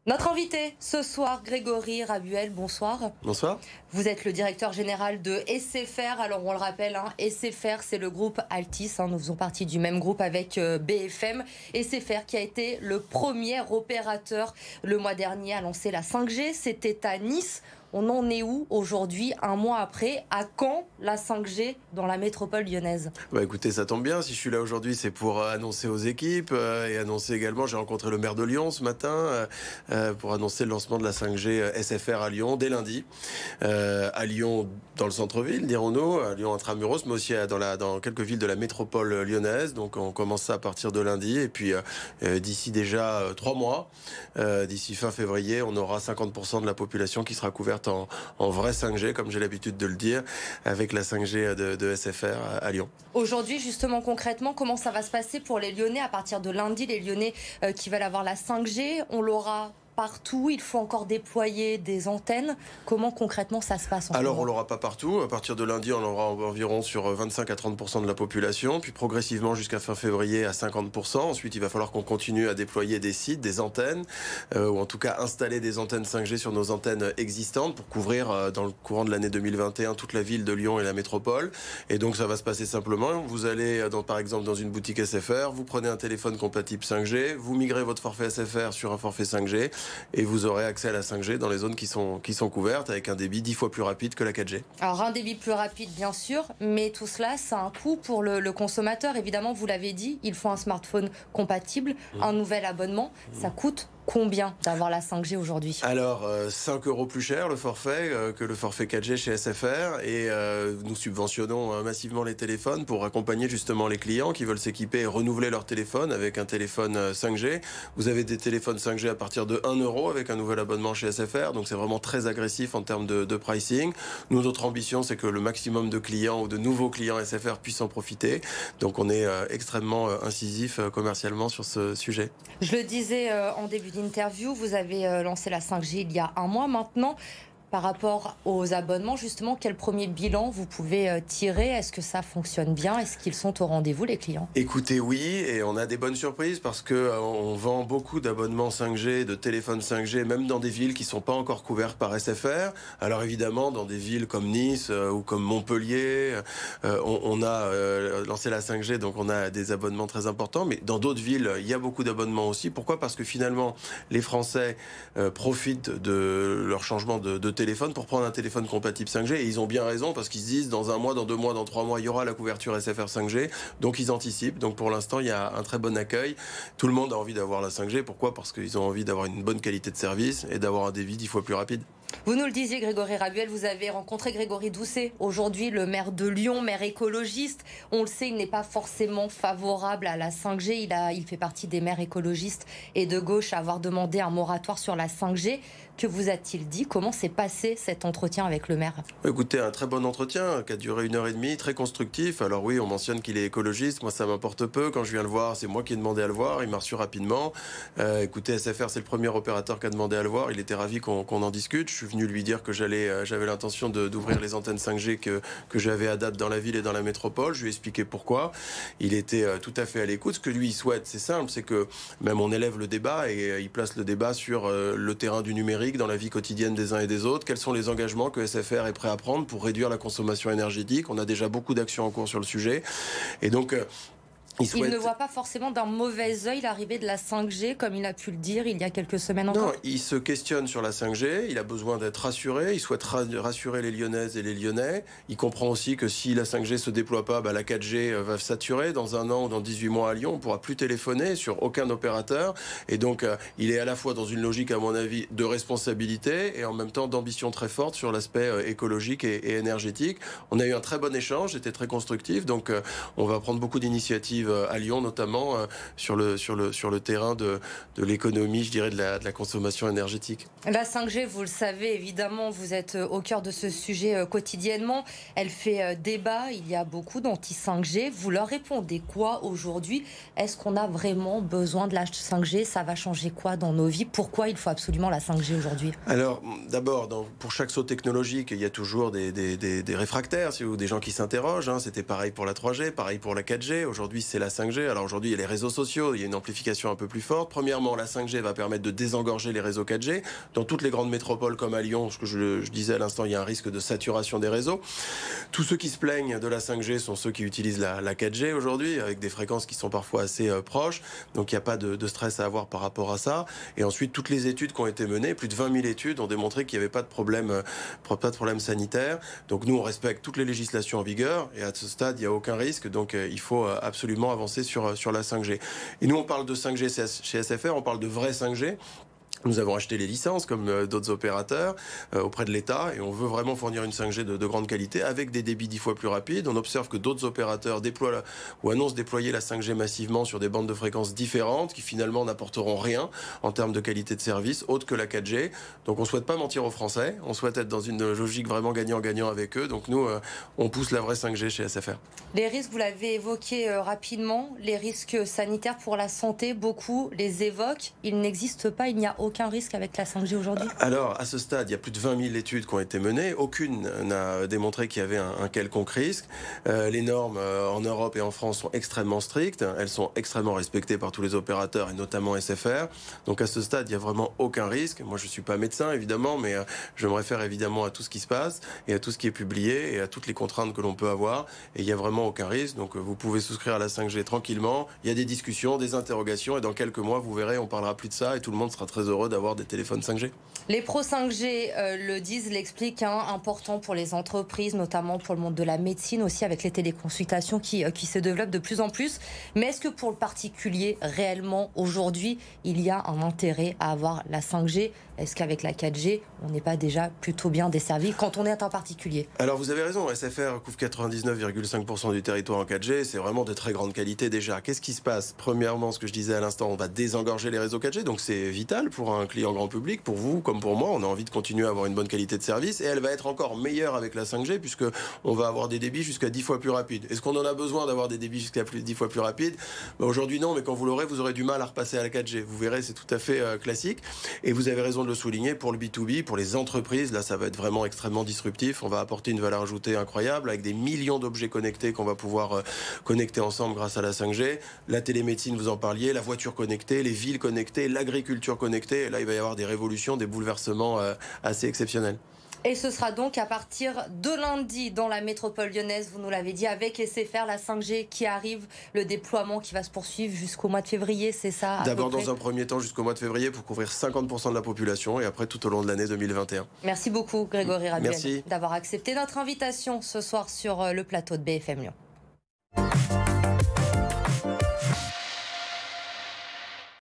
Notre invité ce soir, Grégory Rabuel, bonsoir. Bonsoir. Vous êtes le directeur général de SFR. Alors on le rappelle, SFR c'est le groupe Altis. Nous faisons partie du même groupe avec BFM. SFR qui a été le premier opérateur le mois dernier à lancer la 5G. C'était à Nice. On en est où aujourd'hui, un mois après? À quand la 5G dans la métropole lyonnaise? Écoutez, ça tombe bien. Si je suis là aujourd'hui, c'est pour annoncer aux équipes et annoncer également, j'ai rencontré le maire de Lyon ce matin pour annoncer le lancement de la 5G SFR à Lyon dès lundi. À Lyon, dans le centre-ville, dirons-nous, à Lyon intramuros, mais aussi dans quelques villes de la métropole lyonnaise. Donc on commence ça à partir de lundi. Et puis d'ici déjà 3 mois, d'ici fin février, on aura 50% de la population qui sera couverte en vrai 5G, comme j'ai l'habitude de le dire, avec la 5G de SFR à Lyon. Aujourd'hui, justement, concrètement, comment ça va se passer pour les Lyonnais à partir de lundi, les Lyonnais qui veulent avoir la 5G? On l'aura partout, il faut encore déployer des antennes. Comment concrètement ça se passe Alors on l'aura pas partout. À partir de lundi, on aura environ sur 25 à 30% de la population, puis progressivement jusqu'à fin février à 50%. Ensuite, il va falloir qu'on continue à déployer des sites, des antennes, ou en tout cas installer des antennes 5G sur nos antennes existantes pour couvrir dans le courant de l'année 2021 toute la ville de Lyon et la métropole. Et donc ça va se passer simplement. Vous allez par exemple dans une boutique SFR, vous prenez un téléphone compatible 5G, vous migrez votre forfait SFR sur un forfait 5G. Et vous aurez accès à la 5G dans les zones qui sont couvertes avec un débit 10 fois plus rapide que la 4G. Alors un débit plus rapide bien sûr, mais tout cela ça a un coût pour le consommateur. Évidemment, vous l'avez dit, il faut un smartphone compatible, un nouvel abonnement. Ça coûte combien d'avoir la 5G aujourd'hui? Alors, 5 € plus cher le forfait que le forfait 4G chez SFR. Et nous subventionnons massivement les téléphones pour accompagner justement les clients qui veulent s'équiper et renouveler leur téléphone avec un téléphone 5G. Vous avez des téléphones 5G à partir de 1 € avec un nouvel abonnement chez SFR. Donc c'est vraiment très agressif en termes de pricing. Nous, notre ambition, c'est que le maximum de clients ou de nouveaux clients SFR puissent en profiter. Donc on est extrêmement incisif commercialement sur ce sujet. Je le disais en début d'interview, vous avez lancé la 5G il y a un mois maintenant. Par rapport aux abonnements, justement, quel premier bilan vous pouvez tirer? Est-ce que ça fonctionne bien? Est-ce qu'ils sont au rendez-vous, les clients? Écoutez, oui, et on a des bonnes surprises parce que on vend beaucoup d'abonnements 5G, de téléphones 5G, même dans des villes qui sont pas encore couvertes par SFR. Alors évidemment, dans des villes comme Nice ou comme Montpellier, on a lancé la 5G, donc on a des abonnements très importants. Mais dans d'autres villes, il y a beaucoup d'abonnements aussi. Pourquoi? Parce que finalement, les Français profitent de leur changement de téléphone pour prendre un téléphone compatible 5G, et ils ont bien raison parce qu'ils se disent dans un mois, dans 2 mois, dans 3 mois il y aura la couverture SFR 5G, donc ils anticipent. Donc pour l'instant il y a un très bon accueil, tout le monde a envie d'avoir la 5G. Pourquoi? Parce qu'ils ont envie d'avoir une bonne qualité de service et d'avoir un débit 10 fois plus rapide. Vous nous le disiez, Grégory Rabuel, vous avez rencontré Grégory Doucet, aujourd'hui le maire de Lyon, maire écologiste. On le sait, il n'est pas forcément favorable à la 5G. Il fait partie des maires écologistes et de gauche à avoir demandé un moratoire sur la 5G. Que vous a-t-il dit? Comment s'est passé cet entretien avec le maire? Écoutez, un très bon entretien qui a duré 1 h 30, très constructif. Alors oui, on mentionne qu'il est écologiste, moi ça m'importe peu. Quand je viens le voir, c'est moi qui ai demandé à le voir, il m'a reçu rapidement. Écoutez, SFR c'est le premier opérateur qui a demandé à le voir, il était ravi qu'on en discute. Je suis venu lui dire que j'avais l'intention d'ouvrir les antennes 5G que j'avais à date dans la ville et dans la métropole. Je lui ai expliqué pourquoi. Il était tout à fait à l'écoute. Ce que lui il souhaite, c'est simple, c'est que même on élève le débat et il place le débat sur le terrain du numérique dans la vie quotidienne des uns et des autres. Quels sont les engagements que SFR est prêt à prendre pour réduire la consommation énergétique? On a déjà beaucoup d'actions en cours sur le sujet. Et donc, il ne voit pas forcément d'un mauvais œil l'arrivée de la 5G, comme il a pu le dire il y a quelques semaines encore. Non, il se questionne sur la 5G, il a besoin d'être rassuré, il souhaite rassurer les Lyonnaises et les Lyonnais. Il comprend aussi que si la 5G se déploie pas, la 4G va saturer. Dans 1 an ou dans 18 mois à Lyon, on ne pourra plus téléphoner sur aucun opérateur. Et donc, il est à la fois dans une logique, à mon avis, de responsabilité et en même temps d'ambition très forte sur l'aspect écologique et énergétique. On a eu un très bon échange, c'était très constructif. Donc, on va prendre beaucoup d'initiatives à Lyon, notamment sur le terrain de l'économie, je dirais, de la consommation énergétique. La 5G, vous le savez, évidemment, vous êtes au cœur de ce sujet quotidiennement. Elle fait débat, il y a beaucoup d'anti-5G. Vous leur répondez quoi aujourd'hui? Est-ce qu'on a vraiment besoin de la 5G? Ça va changer quoi dans nos vies? Pourquoi il faut absolument la 5G aujourd'hui? Alors, d'abord, pour chaque saut technologique, il y a toujours des réfractaires, ou des gens qui s'interrogent. C'était pareil pour la 3G, pareil pour la 4G. Aujourd'hui, c'est c'est la 5G. Alors aujourd'hui, il y a les réseaux sociaux, il y a une amplification un peu plus forte. Premièrement, la 5G va permettre de désengorger les réseaux 4G. Dans toutes les grandes métropoles comme à Lyon, ce que je disais à l'instant, il y a un risque de saturation des réseaux. Tous ceux qui se plaignent de la 5G sont ceux qui utilisent la 4G aujourd'hui, avec des fréquences qui sont parfois assez proches. Donc il n'y a pas de stress à avoir par rapport à ça. Et ensuite, toutes les études qui ont été menées, plus de 20 000 études, ont démontré qu'il n'y avait pas de problème sanitaire. Donc nous, on respecte toutes les législations en vigueur. Et à ce stade, il n'y a aucun risque. Donc il faut absolument avancer sur la 5G. Et nous, on parle de 5G chez SFR, on parle de vraie 5G. Nous avons acheté les licences, comme d'autres opérateurs, auprès de l'État, et on veut vraiment fournir une 5G de grande qualité, avec des débits 10 fois plus rapides. On observe que d'autres opérateurs déploient ou annoncent déployer la 5G massivement sur des bandes de fréquences différentes, qui finalement n'apporteront rien en termes de qualité de service, autre que la 4G. Donc on ne souhaite pas mentir aux Français, on souhaite être dans une logique vraiment gagnant-gagnant avec eux. Donc nous, on pousse la vraie 5G chez SFR. Les risques, vous l'avez évoqué rapidement, les risques sanitaires pour la santé, beaucoup les évoquent. Il n'existe pas, il n'y a aucun risque avec la 5G aujourd'hui? Alors, à ce stade, il y a plus de 20 000 études qui ont été menées. Aucune n'a démontré qu'il y avait un quelconque risque. Les normes en Europe et en France sont extrêmement strictes. Elles sont extrêmement respectées par tous les opérateurs et notamment SFR. Donc à ce stade, il n'y a vraiment aucun risque. Moi, je ne suis pas médecin, évidemment, mais je me réfère évidemment à tout ce qui se passe et à tout ce qui est publié et à toutes les contraintes que l'on peut avoir. Et il n'y a vraiment aucun risque. Donc vous pouvez souscrire à la 5G tranquillement. Il y a des discussions, des interrogations et dans quelques mois, vous verrez, on parlera plus de ça et tout le monde sera très heureux d'avoir des téléphones 5G. Les pros 5G le disent, l'expliquent, important pour les entreprises, notamment pour le monde de la médecine, aussi avec les téléconsultations qui se développent de plus en plus. Mais est-ce que pour le particulier, réellement, aujourd'hui, il y a un intérêt à avoir la 5G? Est-ce qu'avec la 4G, on n'est pas déjà plutôt bien desservi quand on est un particulier? Alors vous avez raison, SFR couvre 99,5% du territoire en 4G, c'est vraiment de très grande qualité déjà. Qu'est-ce qui se passe? Premièrement, ce que je disais à l'instant, on va désengorger les réseaux 4G, donc c'est vital pour un client grand public, pour vous comme pour moi, on a envie de continuer à avoir une bonne qualité de service et elle va être encore meilleure avec la 5G puisque on va avoir des débits jusqu'à 10 fois plus rapides. Est-ce qu'on en a besoin d'avoir des débits jusqu'à 10 fois plus rapides? Aujourd'hui non, mais quand vous l'aurez, vous aurez du mal à repasser à la 4G. Vous verrez, c'est tout à fait classique. Et vous avez raison de le souligner, pour le B2B, pour les entreprises, là ça va être vraiment extrêmement disruptif. On va apporter une valeur ajoutée incroyable avec des millions d'objets connectés qu'on va pouvoir connecter ensemble grâce à la 5G. La télémédecine, vous en parliez, la voiture connectée, les villes connectées, l'agriculture connectée. Et là, il va y avoir des révolutions, des bouleversements assez exceptionnels. Et ce sera donc à partir de lundi dans la métropole lyonnaise, vous nous l'avez dit, avec SFR, la 5G qui arrive, le déploiement qui va se poursuivre jusqu'au mois de février, c'est ça? D'abord dans un premier temps jusqu'au mois de février pour couvrir 50% de la population et après tout au long de l'année 2021. Merci beaucoup Grégory Rabuel Merci d'avoir accepté notre invitation ce soir sur le plateau de BFM Lyon.